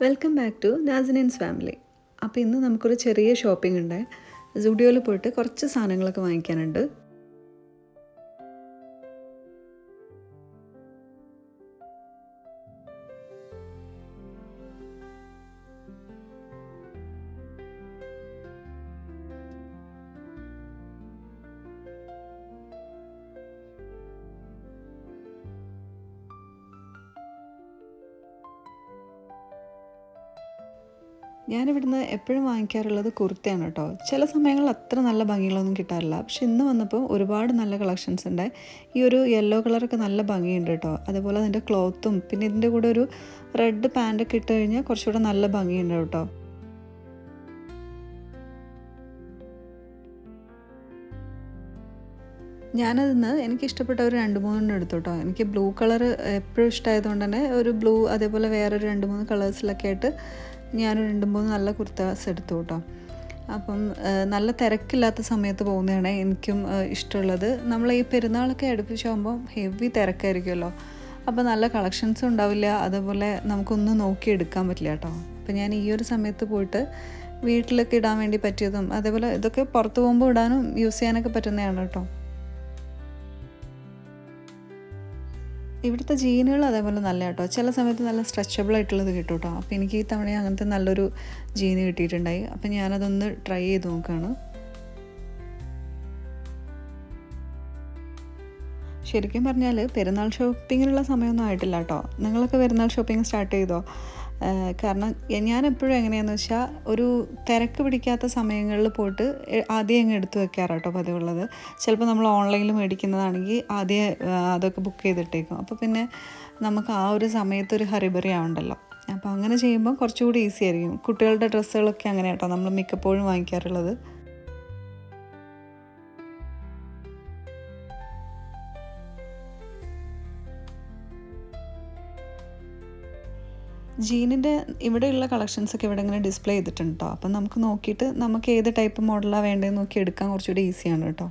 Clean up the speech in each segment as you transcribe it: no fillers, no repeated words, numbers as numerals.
Welcome back to നാസിനിൻസ് family. അപ്പോൾ ഇന്ന് നമുക്കൊരു ചെറിയ ഷോപ്പിംഗ് ഉണ്ട്. സുഡിയോയിൽ പോയിട്ട് കുറച്ച് സാധനങ്ങളൊക്കെ വാങ്ങിക്കാനുണ്ട്. ഞാനിവിടുന്ന് എപ്പോഴും വാങ്ങിക്കാറുള്ളത് കുർത്തയാണ് കേട്ടോ. ചില സമയങ്ങളിൽ അത്ര നല്ല ഭംഗികളൊന്നും കിട്ടാറില്ല. പക്ഷെ ഇന്ന് വന്നപ്പോൾ ഒരുപാട് നല്ല കളക്ഷൻസ് ഉണ്ട്. ഈ ഒരു യെല്ലോ കളറൊക്കെ നല്ല ഭംഗിയുണ്ട് കേട്ടോ. അതേപോലെ അതിൻ്റെ ക്ലോത്തും പിന്നെ ഇതിൻ്റെ കൂടെ ഒരു റെഡ് പാൻറ്റൊക്കെ ഇട്ട് കഴിഞ്ഞാൽ കുറച്ചുകൂടെ നല്ല ഭംഗിയുണ്ട് കേട്ടോ. ഞാനതിന്ന് എനിക്കിഷ്ടപ്പെട്ട ഒരു 2-3 എടുത്തു കേട്ടോ. എനിക്ക് ബ്ലൂ കളർ എപ്പോഴും ഇഷ്ടമായതുകൊണ്ട് തന്നെ ഒരു ബ്ലൂ അതേപോലെ വേറൊരു 2-3 കളേഴ്സിലൊക്കെ ആയിട്ട് ഞാനൊരു 2-3 നല്ല കുർത്താസ് എടുത്തു കേട്ടോ. അപ്പം നല്ല തിരക്കില്ലാത്ത സമയത്ത് പോകുന്നതാണ് എനിക്കും ഇഷ്ടമുള്ളത്. നമ്മൾ ഈ പെരുന്നാളൊക്കെ അടുപ്പിച്ചാകുമ്പോൾ ഹെവി തിരക്കായിരിക്കുമല്ലോ. അപ്പോൾ നല്ല കളക്ഷൻസും ഉണ്ടാവില്ല, അതേപോലെ നമുക്കൊന്നും നോക്കിയെടുക്കാൻ പറ്റില്ല കേട്ടോ. അപ്പോൾ ഞാൻ ഈ ഒരു സമയത്ത് പോയിട്ട് വീട്ടിലൊക്കെ ഇടാൻ വേണ്ടി പറ്റിയതും അതേപോലെ ഇതൊക്കെ പുറത്ത് പോകുമ്പോൾ ഇടാനും യൂസ് ചെയ്യാനൊക്കെ പറ്റുന്നതാണ് കേട്ടോ. ഇവിടുത്തെ ജീനുകൾ അതേപോലെ നല്ല കേട്ടോ. ചില സമയത്ത് നല്ല സ്ട്രെച്ചബിൾ ആയിട്ടുള്ളത് കിട്ടും കേട്ടോ. അപ്പോൾ എനിക്ക് ഈ തവണ അങ്ങനത്തെ നല്ലൊരു ജീന് കിട്ടിയിട്ടുണ്ടായി. അപ്പോൾ ഞാനതൊന്ന് ട്രൈ ചെയ്ത് നോക്കുകയാണ്. ശരിക്കും പറഞ്ഞാൽ പെരുന്നാൾ ഷോപ്പിങ്ങിനുള്ള സമയമൊന്നും ആയിട്ടില്ല കേട്ടോ. നിങ്ങളൊക്കെ പെരുന്നാൾ ഷോപ്പിംഗ് സ്റ്റാർട്ട് ചെയ്തോ? കാരണം ഞാനെപ്പോഴും എങ്ങനെയാണെന്ന് വെച്ചാൽ ഒരു തിരക്ക് പിടിക്കാത്ത സമയങ്ങളിൽ പോയിട്ട് ആദ്യം അങ്ങ് എടുത്ത് വെക്കാറ് കേട്ടോ പതിവുള്ളത്. ചിലപ്പോൾ നമ്മൾ ഓൺലൈനിൽ മേടിക്കുന്നതാണെങ്കിൽ ആദ്യം അതൊക്കെ ബുക്ക് ചെയ്തിട്ടേക്കും. അപ്പോൾ പിന്നെ നമുക്ക് ആ ഒരു സമയത്തൊരു ഹറിബറി ആവണ്ടല്ലോ. അപ്പോൾ അങ്ങനെ ചെയ്യുമ്പോൾ കുറച്ചുകൂടി ഈസി ആയിരിക്കും. കുട്ടികളുടെ ഡ്രസ്സുകളൊക്കെ അങ്ങനെ കേട്ടോ നമ്മൾ മിക്കപ്പോഴും വാങ്ങിക്കാറുള്ളത്. ജീനിൻ്റെ ഇവിടെയുള്ള കളക്ഷൻസൊക്കെ ഇവിടെ ഇങ്ങനെ ഡിസ്പ്ലേ ചെയ്തിട്ടുണ്ട് കേട്ടോ. അപ്പം നമുക്ക് നോക്കിയിട്ട് നമുക്ക് ഏത് ടൈപ്പ് മോഡലാണ് വേണ്ടതെന്ന് നോക്കി എടുക്കാൻ കുറച്ചുകൂടി ഈസിയാണ് കേട്ടോ.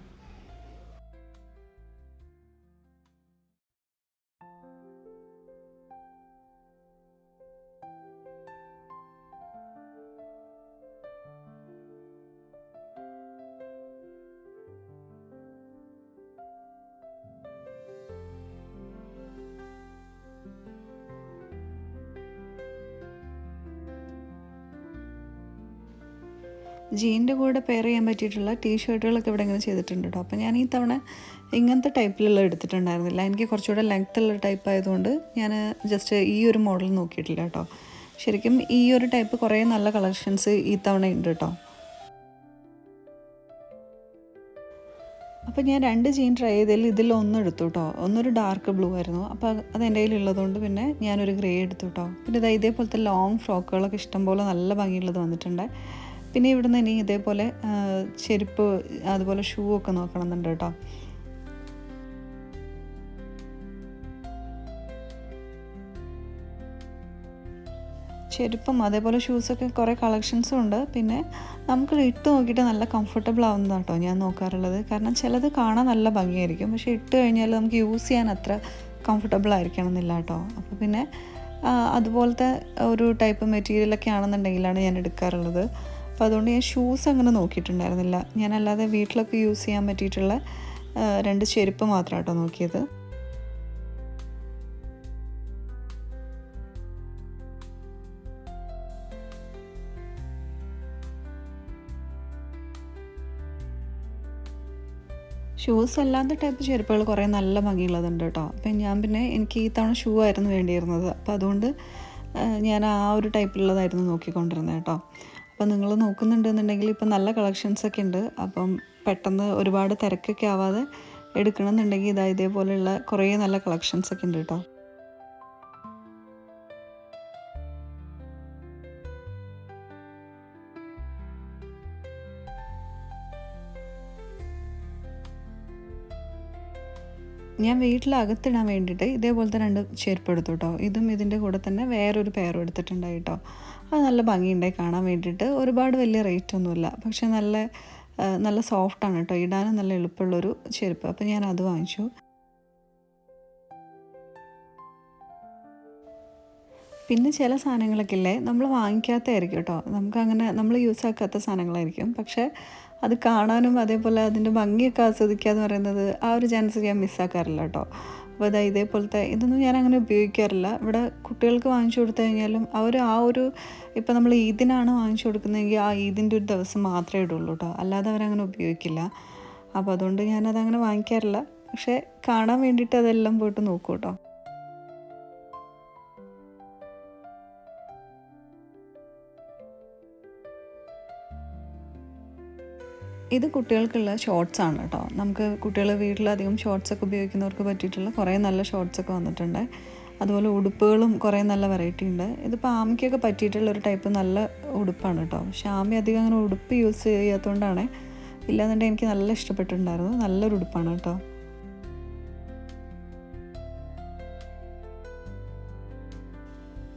ജീനിൻ്റെ കൂടെ പെയർ ചെയ്യാൻ പറ്റിയിട്ടുള്ള ടീഷർട്ടുകളൊക്കെ ഇവിടെ ഇങ്ങനെ ചെയ്തിട്ടുണ്ട് കേട്ടോ. അപ്പോൾ ഞാൻ ഈ തവണ ഇങ്ങനത്തെ ടൈപ്പിലുള്ള എടുത്തിട്ടുണ്ടായിരുന്നില്ല. എനിക്ക് കുറച്ചുകൂടെ ലെങ്ത്തുള്ള ടൈപ്പ് ആയതുകൊണ്ട് ഞാൻ ജസ്റ്റ് ഈ ഒരു മോഡൽ നോക്കിയിട്ടില്ല കേട്ടോ. ശരിക്കും ഈ ഒരു ടൈപ്പ് കുറേ നല്ല കളക്ഷൻസ് ഈ തവണ ഉണ്ട് കേട്ടോ. അപ്പോൾ ഞാൻ 2 ജീൻ ട്രൈ ചെയ്തതിൽ ഇതിലൊന്നും എടുത്തു കേട്ടോ. ഒന്നൊരു ഡാർക്ക് ബ്ലൂ ആയിരുന്നു. അപ്പോൾ അത് എൻ്റെ കയ്യിലുള്ളതുകൊണ്ട് പിന്നെ ഞാനൊരു ഗ്രേ എടുത്തു കേട്ടോ. പിന്നെ ഇതേപോലത്തെ ലോങ് ഫ്രോക്കുകളൊക്കെ ഇഷ്ടംപോലെ നല്ല ഭംഗിയുള്ളത് വന്നിട്ടുണ്ട്. പിന്നെ ഇവിടുന്ന് ഇനി ഇതേപോലെ ചെരുപ്പ് അതുപോലെ ഷൂ ഒക്കെ നോക്കണമെന്നുണ്ട് കേട്ടോ. ചെരുപ്പും അതേപോലെ ഷൂസൊക്കെ കുറേ കളക്ഷൻസും ഉണ്ട്. പിന്നെ നമുക്ക് ഇട്ട് നോക്കിയിട്ട് നല്ല കംഫർട്ടബിൾ ആവുന്നതാണ് കേട്ടോ ഞാൻ നോക്കാറുള്ളത്. കാരണം ചിലത് കാണാൻ നല്ല ഭംഗിയായിരിക്കും, പക്ഷേ ഇട്ട് കഴിഞ്ഞാൽ നമുക്ക് യൂസ് ചെയ്യാൻ അത്ര കംഫർട്ടബിൾ ആയിരിക്കണം എന്നില്ല കേട്ടോ. അപ്പോൾ പിന്നെ അതുപോലത്തെ ഒരു ടൈപ്പ് മെറ്റീരിയലൊക്കെ ആണെന്നുണ്ടെങ്കിലാണ് ഞാൻ എടുക്കാറുള്ളത്. അപ്പോൾ അതുകൊണ്ട് ഞാൻ ഷൂസ് അങ്ങനെ നോക്കിയിട്ടുണ്ടായിരുന്നില്ല. ഞാനല്ലാതെ വീട്ടിലൊക്കെ യൂസ് ചെയ്യാൻ പറ്റിയിട്ടുള്ള 2 ചെരുപ്പ് മാത്രം കേട്ടോ നോക്കിയത്. ഷൂസ് അല്ലാത്ത ടൈപ്പ് ചെരുപ്പുകൾ കുറേ നല്ല ഭംഗിയുള്ളതുണ്ട് കേട്ടോ. അപ്പം ഞാൻ പിന്നെ എനിക്ക് ഈ തവണ ഷൂ ആയിരുന്നു വേണ്ടിയിരുന്നത്. അപ്പോൾ അതുകൊണ്ട് ഞാൻ ആ ഒരു ടൈപ്പിലുള്ളതായിരുന്നു നോക്കിക്കൊണ്ടിരുന്നത് കേട്ടോ. അപ്പോൾ നിങ്ങൾ നോക്കുന്നുണ്ടെന്നുണ്ടെങ്കിൽ ഇപ്പം നല്ല കളക്ഷൻസൊക്കെ ഉണ്ട്. അപ്പം പെട്ടെന്ന് ഒരുപാട് തിരക്കൊക്കെ ആവാതെ എടുക്കണമെന്നുണ്ടെങ്കിൽ ഇതേപോലെയുള്ള കുറേ നല്ല കളക്ഷൻസൊക്കെ ഉണ്ട് കേട്ടോ. ഞാൻ വീട്ടിലകത്തിടാൻ വേണ്ടിയിട്ട് ഇതേപോലത്തെ 2 ചെരുപ്പ് എടുത്തു കേട്ടോ. ഇതും ഇതിൻ്റെ കൂടെ തന്നെ വേറൊരു പെയറും എടുത്തിട്ടുണ്ടായി കേട്ടോ. അത് നല്ല ഭംഗിയുണ്ടായി കാണാൻ വേണ്ടിയിട്ട്. ഒരുപാട് വലിയ റേറ്റ് ഒന്നുമില്ല, പക്ഷേ നല്ല സോഫ്റ്റാണ് കേട്ടോ. ഇടാനും നല്ല എളുപ്പമുള്ളൊരു ചെരുപ്പ്. അപ്പോൾ ഞാൻ അത് വാങ്ങിച്ചു. പിന്നെ ചില സാധനങ്ങളൊക്കെ ഇല്ലേ നമ്മൾ വാങ്ങിക്കാത്തതായിരിക്കും കേട്ടോ, നമുക്കങ്ങനെ നമ്മൾ യൂസ് ആക്കാത്ത സാധനങ്ങളായിരിക്കും, പക്ഷേ അത് കാണാനും അതേപോലെ അതിൻ്റെ ഭംഗിയൊക്കെ ആസ്വദിക്കുക എന്ന് പറയുന്നത് ആ ഒരു ചാൻസ് ഞാൻ മിസ്സാക്കാറില്ല കേട്ടോ. അപ്പോൾ അതാ ഇതേപോലത്തെ ഇതൊന്നും ഞാൻ അങ്ങനെ ഉപയോഗിക്കാറില്ല. ഇവിടെ കുട്ടികൾക്ക് വാങ്ങിച്ചു കൊടുത്തു കഴിഞ്ഞാലും അവർ ആ ഒരു ഇപ്പോൾ നമ്മൾ ഈദിനാണ് വാങ്ങിച്ചു കൊടുക്കുന്നതെങ്കിൽ ആ ഈദിൻ്റെ ഒരു ദിവസം മാത്രമേ ഇടുള്ളൂ കേട്ടോ, അല്ലാതെ അവരങ്ങനെ ഉപയോഗിക്കില്ല. അപ്പോൾ അതുകൊണ്ട് ഞാനതങ്ങനെ വാങ്ങിക്കാറില്ല, പക്ഷേ കാണാൻ വേണ്ടിയിട്ട് അതെല്ലാം പോയിട്ട് നോക്കും കേട്ടോ. ഇത് കുട്ടികൾക്കുള്ള ഷോർട്സാണ് കേട്ടോ. നമുക്ക് കുട്ടികൾ വീട്ടിലധികം ഷോർട്സൊക്കെ ഉപയോഗിക്കുന്നവർക്ക് പറ്റിയിട്ടുള്ള കുറേ നല്ല ഷോർട്സൊക്കെ വന്നിട്ടുണ്ട്. അതുപോലെ ഉടുപ്പുകളും കുറേ നല്ല വെറൈറ്റി ഉണ്ട്. ഇതിപ്പോൾ ആമയ്ക്കൊക്കെ പറ്റിയിട്ടുള്ള ഒരു ടൈപ്പ് നല്ല ഉടുപ്പാണ് കേട്ടോ. പക്ഷേ ആമി അധികം അങ്ങനെ ഉടുപ്പ് യൂസ് ചെയ്യാത്തതുകൊണ്ടാണ്, ഇല്ലാന്നുണ്ടെങ്കിൽ എനിക്ക് നല്ല ഇഷ്ടപ്പെട്ടിട്ടുണ്ടായിരുന്നു. നല്ലൊരു ഉടുപ്പാണ് കേട്ടോ.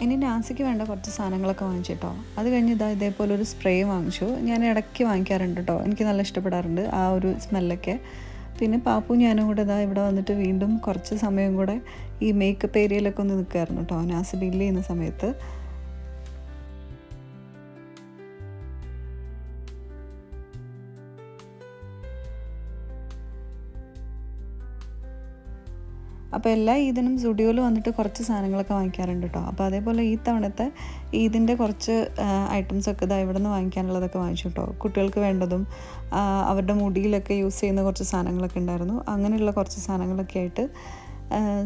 ഇനി നാസിക്ക് വേണ്ട കുറച്ച് സാധനങ്ങളൊക്കെ വാങ്ങിച്ചിട്ടോ. അത് കഴിഞ്ഞ് ഇതേപോലെ ഒരു സ്പ്രേ വാങ്ങിച്ചു. ഞാൻ ഇടയ്ക്ക് വാങ്ങിക്കാറുണ്ട് കേട്ടോ, എനിക്ക് നല്ല ഇഷ്ടപ്പെടാറുണ്ട് ആ ഒരു സ്മെല്ലൊക്കെ. പിന്നെ പാപ്പു ഞാനും കൂടെ ഇവിടെ വന്നിട്ട് വീണ്ടും കുറച്ച് സമയം കൂടെ ഈ മേക്കപ്പ് ഏരിയയിലൊക്കെ ഒന്ന് നിൽക്കുമായിരുന്നു കേട്ടോ, നാസ് ബില്ല് ചെയ്യുന്ന സമയത്ത്. അപ്പോൾ എല്ലാ ഈദിനും സ്റ്റുഡിയോയിൽ വന്നിട്ട് കുറച്ച് സാധനങ്ങളൊക്കെ വാങ്ങിക്കാറുണ്ട് കേട്ടോ. അപ്പോൾ അതേപോലെ ഈ തവണത്തെ ഈദിൻ്റെ കുറച്ച് ഐറ്റംസൊക്കെ ഇവിടെ നിന്ന് വാങ്ങിക്കാനുള്ളതൊക്കെ വാങ്ങിച്ചു കേട്ടോ. കുട്ടികൾക്ക് വേണ്ടതും അവരുടെ മുടിയിലൊക്കെ യൂസ് ചെയ്യുന്ന കുറച്ച് സാധനങ്ങളൊക്കെ ഉണ്ടായിരുന്നു. അങ്ങനെയുള്ള കുറച്ച് സാധനങ്ങളൊക്കെ ആയിട്ട്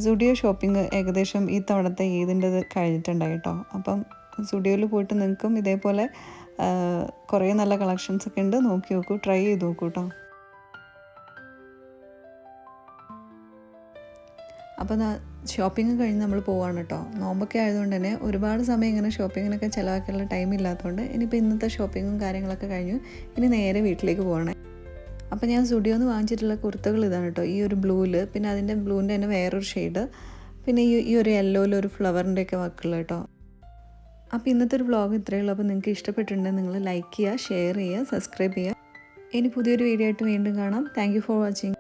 സ്റ്റുഡിയോ ഷോപ്പിംഗ് ഏകദേശം ഈ തവണത്തെ ഈദിൻ്റെത് കഴിഞ്ഞിട്ടുണ്ടായി കേട്ടോ. അപ്പം സ്റ്റുഡിയോയിൽ പോയിട്ട് നിങ്ങൾക്കും ഇതേപോലെ കുറേ നല്ല കളക്ഷൻസൊക്കെ ഉണ്ട്, നോക്കി നോക്കൂ, ട്രൈ ചെയ്ത് നോക്കൂ കേട്ടോ. അപ്പോൾ ഷോപ്പിംഗ് കഴിഞ്ഞ് നമ്മൾ പോവാണ് കേട്ടോ. നോമ്പൊക്കെ ആയതുകൊണ്ട് തന്നെ ഒരുപാട് സമയം ഇങ്ങനെ ഷോപ്പിങ്ങിനൊക്കെ ചിലവാക്കാനുള്ള ടൈം ഇല്ലാത്തതുകൊണ്ട് ഇനിയിപ്പോൾ ഇന്നത്തെ ഷോപ്പിങ്ങും കാര്യങ്ങളൊക്കെ കഴിഞ്ഞു. ഇനി നേരെ വീട്ടിലേക്ക് പോകണേ. അപ്പോൾ ഞാൻ സ്റ്റുഡിയോന്ന് വാങ്ങിച്ചിട്ടുള്ള കുർത്തകൾ ഇതാണ് കേട്ടോ. ഈ ഒരു ബ്ലൂവിൽ, പിന്നെ അതിൻ്റെ ബ്ലൂവിൻ്റെ തന്നെ വേറൊരു ഷെയ്ഡ്, പിന്നെ ഈ ഒരു യെല്ലോയിൽ ഒരു ഫ്ലവറിൻ്റെയൊക്കെ വർക്കുള്ള കേട്ടോ. അപ്പോൾ ഇന്നത്തെ ഒരു വ്ളോഗ് ഇത്രയേ ഉള്ളൂ. അപ്പോൾ നിങ്ങൾക്ക് ഇഷ്ടപ്പെട്ടിട്ടുണ്ടെങ്കിൽ നിങ്ങൾ ലൈക്ക് ചെയ്യുക, ഷെയർ ചെയ്യുക, സബ്സ്ക്രൈബ് ചെയ്യുക. ഇനി പുതിയൊരു വീഡിയോ ആയിട്ട് വീണ്ടും കാണാം. Thank you for watching.